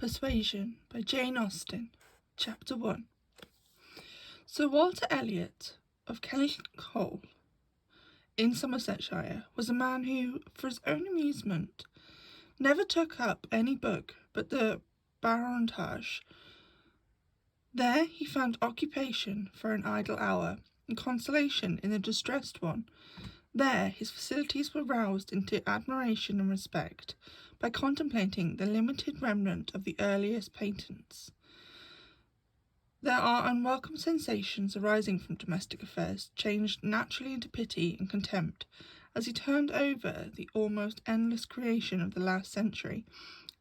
Persuasion by Jane Austen, Chapter 1. Sir Walter Elliot of Kellinghall in Somersetshire was a man who, for his own amusement, never took up any book but the baronetage. There he found occupation for an idle hour, and consolation in the distressed one. There his facilities were roused into admiration and respect by contemplating the limited remnant of the earliest patents. There are unwelcome sensations arising from domestic affairs, changed naturally into pity and contempt, as he turned over the almost endless creation of the last century,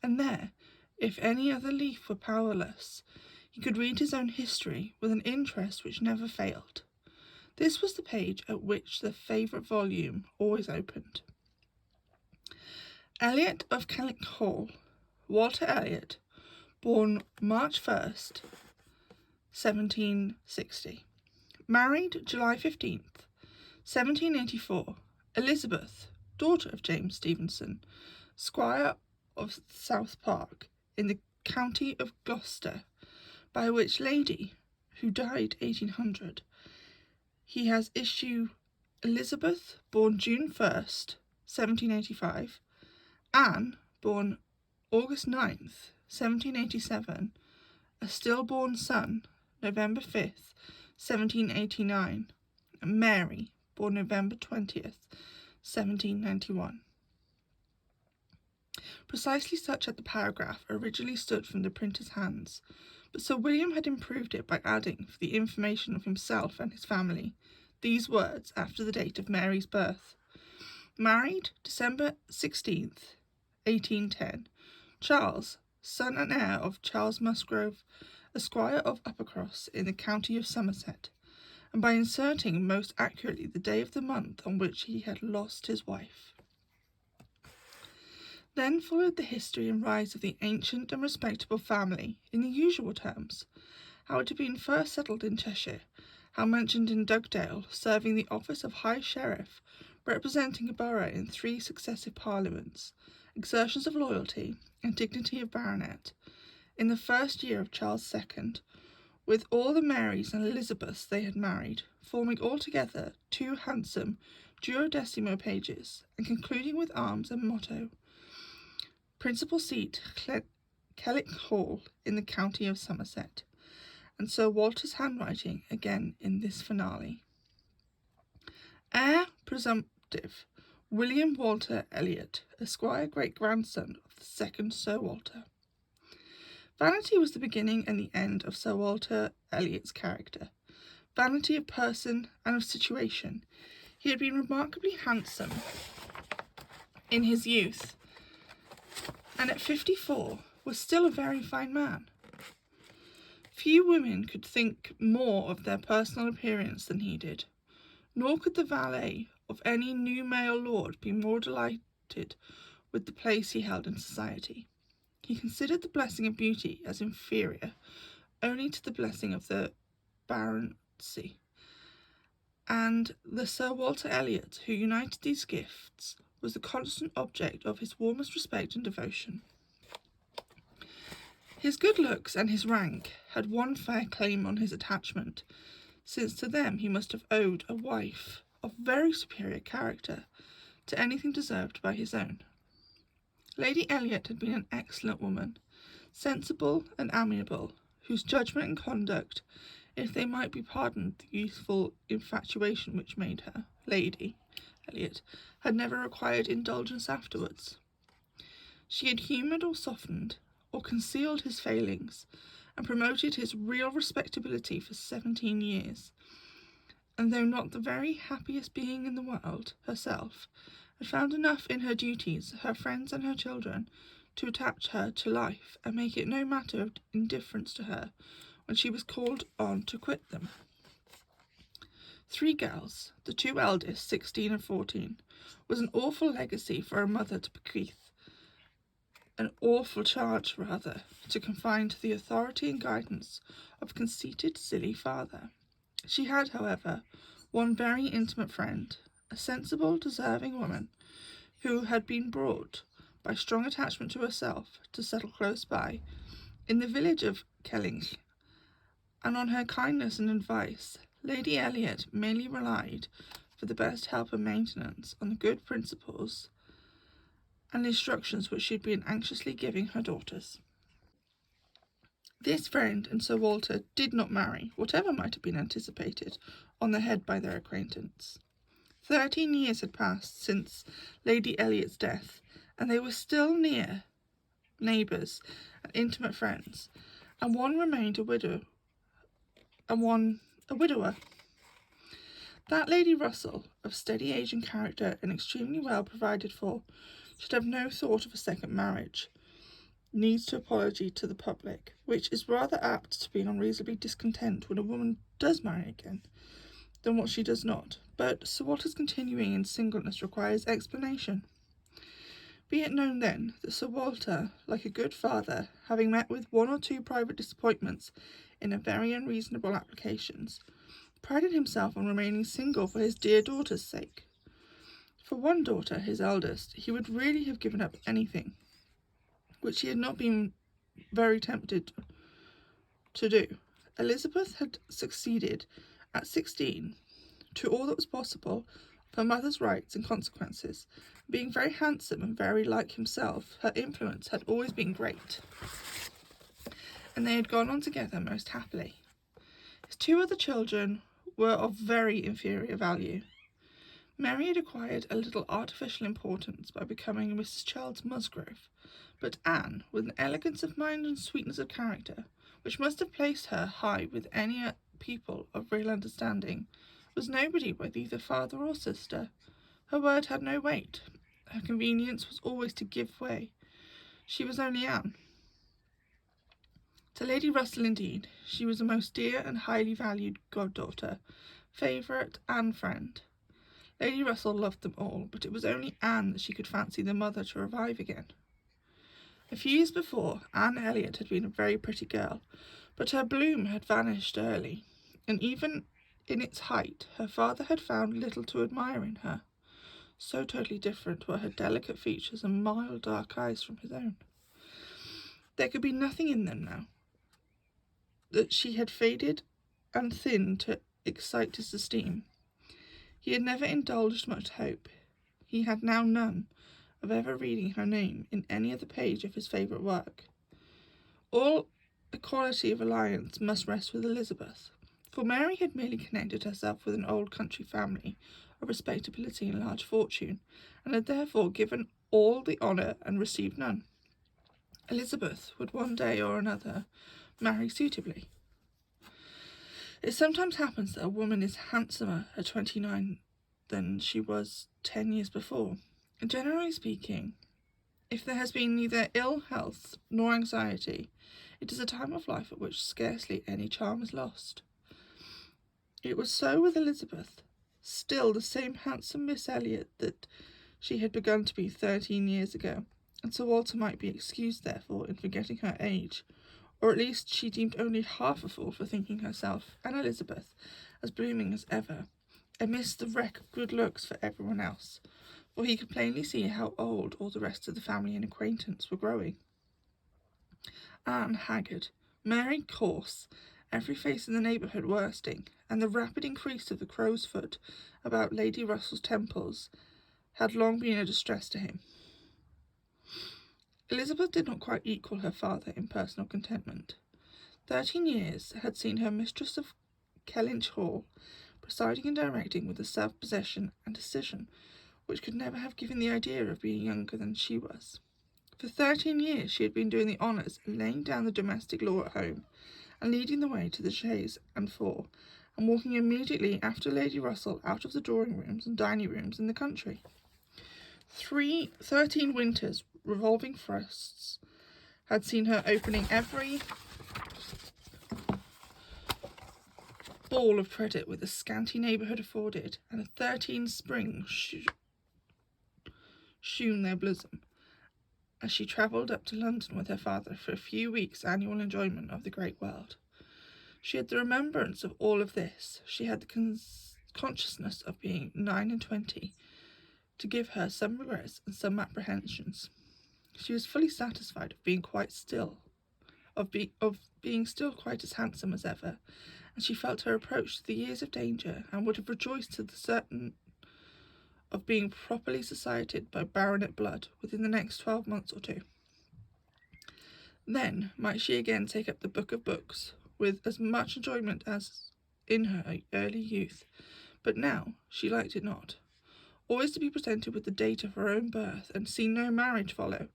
and there, if any other leaf were powerless, he could read his own history with an interest which never failed. This was the page at which the favourite volume always opened. Elliot of Kellinghall, Walter Elliot, born March 1st, 1760. Married July 15th, 1784. Elizabeth, daughter of James Stevenson, squire of South Park, in the county of Gloucester, by which lady, who died 1800, he has issue Elizabeth, born June 1st, 1785, Anne, born August 9th, 1787, a stillborn son, November 5th, 1789, and Mary, born November 20th, 1791. Precisely such had the paragraph originally stood from the printer's hands, but Sir William had improved it by adding, for the information of himself and his family, these words after the date of Mary's birth: married December 16th, 1810, Charles, son and heir of Charles Musgrove, a squire of Uppercross in the county of Somerset, and by inserting most accurately the day of the month on which he had lost his wife. Then followed the history and rise of the ancient and respectable family in the usual terms, how it had been first settled in Cheshire, how mentioned in Dugdale, serving the office of High Sheriff, representing a borough in 3 successive parliaments, exertions of loyalty and dignity of baronet, in the first year of Charles II, with all the Marys and Elizabeths they had married, forming altogether 2 handsome 12mo pages, and concluding with arms and motto. Principal seat, Kellinghall in the county of Somerset, and Sir Walter's handwriting again in this finale. Heir presumptive, William Walter Elliot, Esquire, great-grandson of the second Sir Walter. Vanity was the beginning and the end of Sir Walter Elliot's character. Vanity of person and of situation. He had been remarkably handsome in his youth, and at 54 was still a very fine man. Few women could think more of their personal appearance than he did, nor could the valet of any new male lord be more delighted with the place he held in society. He considered the blessing of beauty as inferior only to the blessing of the baronetcy, and the Sir Walter Elliot who united these gifts was the constant object of his warmest respect and devotion. His good looks and his rank had one fair claim on his attachment, since to them he must have owed a wife of very superior character to anything deserved by his own. Lady Elliot had been an excellent woman, sensible and amiable, whose judgment and conduct, if they might be pardoned the youthful infatuation which made her, Lady Elliot, had never required indulgence afterwards. She had humoured or softened or concealed his failings, and promoted his real respectability for 17 years, and though not the very happiest being in the world herself, had found enough in her duties, her friends and her children, to attach her to life and make it no matter of indifference to her when she was called on to quit them. 3 girls, the 2 eldest, 16 and 14, was an awful legacy for a mother to bequeath, an awful charge, rather, to confine to the authority and guidance of a conceited, silly father. She had, however, one very intimate friend, a sensible, deserving woman, who had been brought by strong attachment to herself, to settle close by, in the village of Kelling, and on her kindness and advice, Lady Elliot mainly relied for the best help and maintenance on the good principles and instructions which she had been anxiously giving her daughters. This friend and Sir Walter did not marry, whatever might have been anticipated, on the head by their acquaintance. 13 years had passed since Lady Elliot's death, and they were still near neighbours and intimate friends, and one remained a widow, and one a widower. That Lady Russell, of steady age and character and extremely well provided for, should have no thought of a second marriage, needs to apology to the public, which is rather apt to be unreasonably discontent when a woman does marry again, than what she does not. But Sir Walter's continuing in singleness requires explanation. Be it known then that Sir Walter, like a good father, having met with one or two private disappointments in a very unreasonable applications, prided himself on remaining single for his dear daughter's sake. For one daughter, his eldest, he would really have given up anything, which he had not been very tempted to do. Elizabeth had succeeded, at 16, to all that was possible of her mother's rights and consequences. Being very handsome and very like himself, her influence had always been great, and they had gone on together most happily. His two other children were of very inferior value. Mary had acquired a little artificial importance by becoming Mrs. Charles Musgrove, but Anne, with an elegance of mind and sweetness of character, which must have placed her high with any people of real understanding, was nobody with either father or sister. Her word had no weight. Her convenience was always to give way. She was only Anne. To Lady Russell, indeed, she was a most dear and highly valued goddaughter, favourite and friend. Lady Russell loved them all, but it was only Anne that she could fancy the mother to revive again. A few years before, Anne Elliot had been a very pretty girl, but her bloom had vanished early, and even in its height her father had found little to admire in her. So totally different were her delicate features and mild dark eyes from his own. There could be nothing in them now that she had faded and thinned to excite his esteem. He had never indulged much hope. He had now none of ever reading her name in any other page of his favourite work. All equality of alliance must rest with Elizabeth, for Mary had merely connected herself with an old country family of respectability and large fortune, and had therefore given all the honour and received none. Elizabeth would one day or another marry suitably. It sometimes happens that a woman is handsomer at 29 than she was 10 years before. And generally speaking, if there has been neither ill health nor anxiety, it is a time of life at which scarcely any charm is lost. It was so with Elizabeth, still the same handsome Miss Elliot that she had begun to be 13 years ago, and Sir Walter might be excused, therefore, in forgetting her age, or at least she deemed only half a fool for thinking herself and Elizabeth as blooming as ever, amidst the wreck of good looks for everyone else, for he could plainly see how old all the rest of the family and acquaintance were growing. Anne haggard, Mary coarse, every face in the neighbourhood worsting, and the rapid increase of the crow's foot about Lady Russell's temples had long been a distress to him. Elizabeth did not quite equal her father in personal contentment. 13 years had seen her mistress of Kellynch Hall, presiding and directing with a self-possession and decision which could never have given the idea of being younger than she was. For 13 years she had been doing the honours and laying down the domestic law at home, and leading the way to the chaise and four, and walking immediately after Lady Russell out of the drawing-rooms and dining-rooms in the country. 13 winters, revolving frosts, had seen her opening every ball of credit with the scanty neighbourhood afforded, and 13 springs shewn their bosom, as she travelled up to London with her father for a few weeks' annual enjoyment of the great world. She had the remembrance of all of this. She had the consciousness of being 29 to give her some regrets and some apprehensions. She was fully satisfied of being still quite as handsome as ever, and she felt her approach to the years of danger, and would have rejoiced to the certain of being properly societed by baronet blood within the next 12 months or 2. Then might she again take up the book of books with as much enjoyment as in her early youth, but now she liked it not. Always to be presented with the date of her own birth, and see no marriage follow,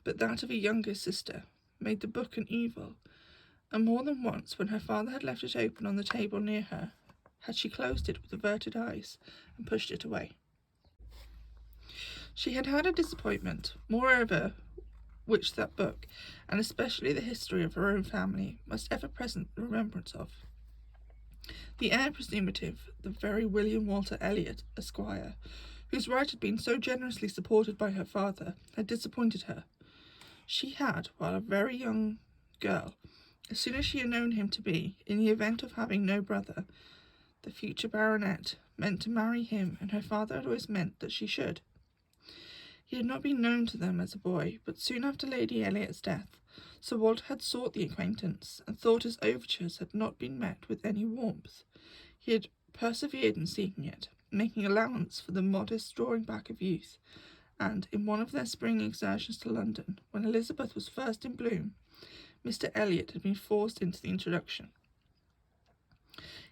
but that of a younger sister, made the book an evil, and more than once, when her father had left it open on the table near her, had she closed it with averted eyes, and pushed it away. She had had a disappointment, moreover, which that book, and especially the history of her own family, must ever present the remembrance of. The heir presumptive, the very William Walter Elliot, Esquire, whose right had been so generously supported by her father, had disappointed her. She had, while a very young girl, as soon as she had known him to be, in the event of having no brother, the future baronet, meant to marry him, and her father had always meant that she should. He had not been known to them as a boy, but soon after Lady Elliot's death, Sir Walter had sought the acquaintance, and thought his overtures had not been met with any warmth. He had persevered in seeking it, making allowance for the modest drawing back of youth, and in one of their spring excursions to London, when Elizabeth was first in bloom, Mr. Elliot had been forced into the introduction.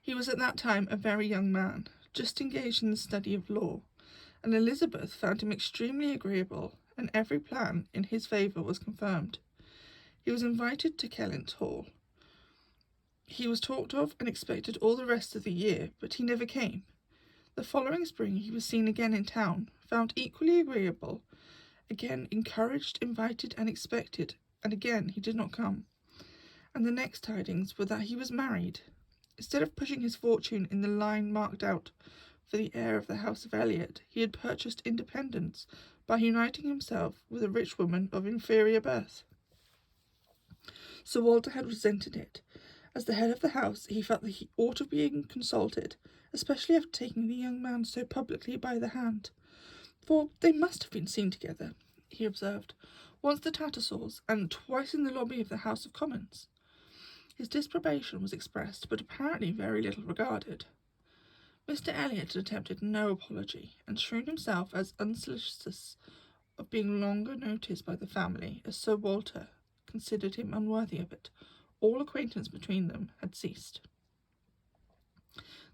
He was at that time a very young man, just engaged in the study of law, and Elizabeth found him extremely agreeable, and every plan in his favour was confirmed. He was invited to Kellynch Hall. He was talked of and expected all the rest of the year, but he never came. The following spring he was seen again in town, found equally agreeable, again encouraged, invited, and expected, and again he did not come. And the next tidings were that he was married. Instead of pushing his fortune in the line marked out for the heir of the house of Elliot, he had purchased independence by uniting himself with a rich woman of inferior birth. Sir Walter had resented it. As the head of the house, he felt that he ought to be consulted, especially after taking the young man so publicly by the hand. For they must have been seen together, he observed, once at Tattersall's, and twice in the lobby of the House of Commons. His disapprobation was expressed, but apparently very little regarded. Mr. Elliot had attempted no apology, and shewn himself as unsolicitous of being longer noticed by the family as Sir Walter considered him unworthy of it. All acquaintance between them had ceased.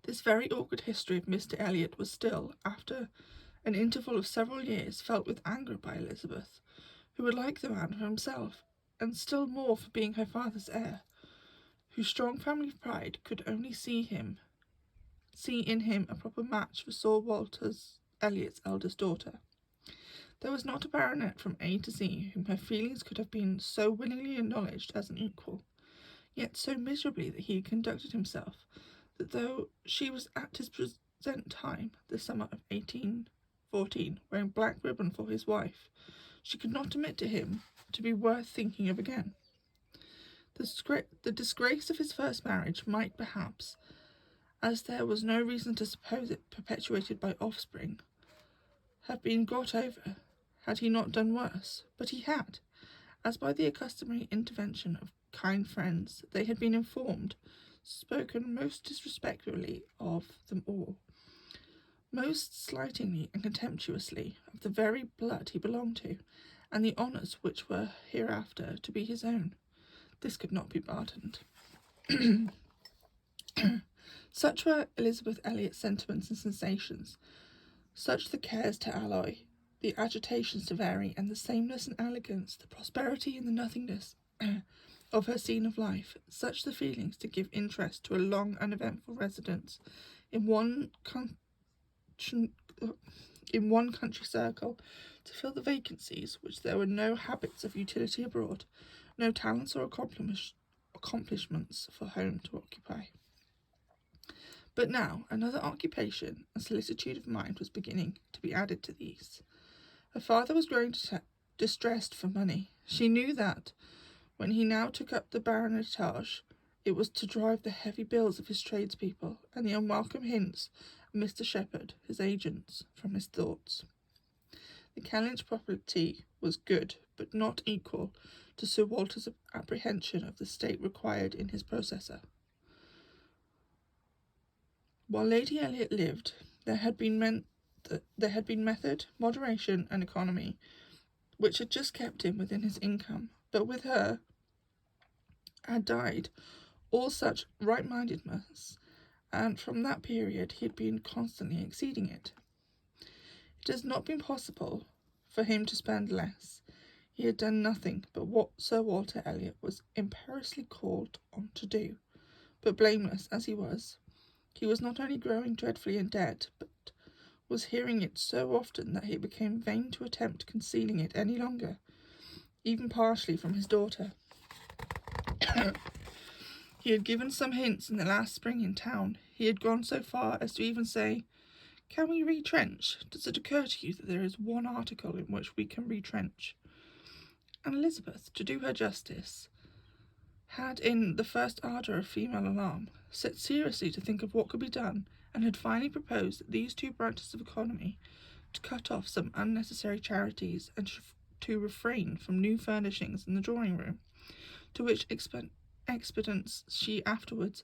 This very awkward history of Mr. Elliot was still, after an interval of several years, felt with anger by Elizabeth, who would like the man for himself, and still more for being her father's heir, whose strong family pride could only see in him a proper match for Sir Walter Elliot's eldest daughter. There was not a baronet from A to Z whom her feelings could have been so willingly acknowledged as an equal, yet so miserably that he conducted himself, that though she was at his present time, the summer of 1814, wearing black ribbon for his wife, she could not admit to him to be worth thinking of again. The disgrace of his first marriage might perhaps, as there was no reason to suppose it perpetuated by offspring, have been got over, had he not done worse, but he had, as by the customary intervention of kind friends they had been informed, spoken most disrespectfully of them all, most slightingly and contemptuously of the very blood he belonged to, and the honours which were hereafter to be his own. This could not be pardoned. Such were Elizabeth Elliot's sentiments and sensations, such the cares to alloy, the agitations to vary, and the sameness and elegance, the prosperity and the nothingness of her scene of life, such the feelings to give interest to a long uneventful residence in one country circle, to fill the vacancies which there were no habits of utility abroad, no talents or accomplishments for home to occupy. But now another occupation and solicitude of mind was beginning to be added to these. Her father was growing distressed for money. She knew that, when he now took up the baronetage, it was to drive the heavy bills of his tradespeople and the unwelcome hints of Mr. Shepherd, his agents, from his thoughts. The Kellynch property was good, but not equal to Sir Walter's apprehension of the state required in his processor. While Lady Elliot lived, there had been method, moderation, and economy, which had just kept him within his income, but with her had died all such right-mindedness, and from that period he had been constantly exceeding it. It has not been possible for him to spend less. He had done nothing but what Sir Walter Elliot was imperiously called on to do, but blameless as he was not only growing dreadfully in debt, but was hearing it so often that it became vain to attempt concealing it any longer, even partially from his daughter. He had given some hints in the last spring in town. He had gone so far as to even say, "Can we retrench? Does it occur to you that there is one article in which we can retrench?" And Elizabeth, to do her justice, had, in the first ardour of female alarm, set seriously to think of what could be done, and had finally proposed these two branches of economy: to cut off some unnecessary charities, and to refrain from new furnishings in the drawing-room, to which expedients she afterwards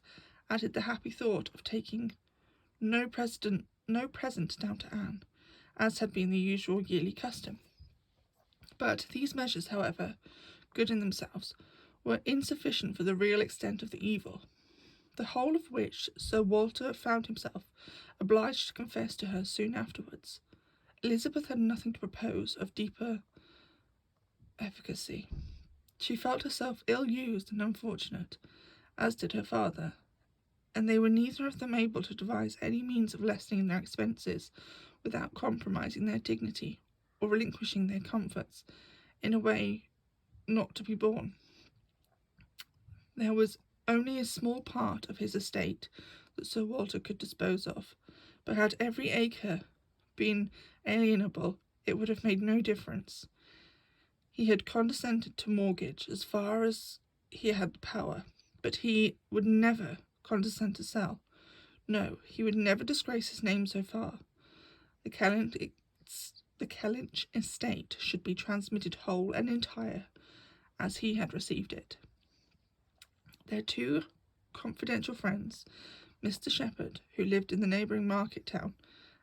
added the happy thought of taking no present down to Anne, as had been the usual yearly custom. But these measures, however good in themselves, were insufficient for the real extent of the evil, the whole of which Sir Walter found himself obliged to confess to her soon afterwards. Elizabeth had nothing to propose of deeper efficacy. She felt herself ill-used and unfortunate, as did her father, and they were neither of them able to devise any means of lessening their expenses without compromising their dignity or relinquishing their comforts in a way not to be borne. There was only a small part of his estate that Sir Walter could dispose of, but had every acre been alienable, it would have made no difference. He had condescended to mortgage as far as he had the power, but he would never condescend to sell. No, he would never disgrace his name so far. The Kellynch estate should be transmitted whole and entire, as he had received it. Their two confidential friends, Mr. Shepherd, who lived in the neighbouring market town,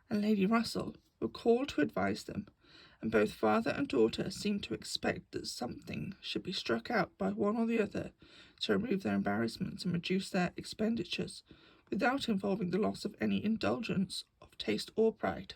and Lady Russell, were called to advise them, and both father and daughter seemed to expect that something should be struck out by one or the other to remove their embarrassments and reduce their expenditures, without involving the loss of any indulgence of taste or pride.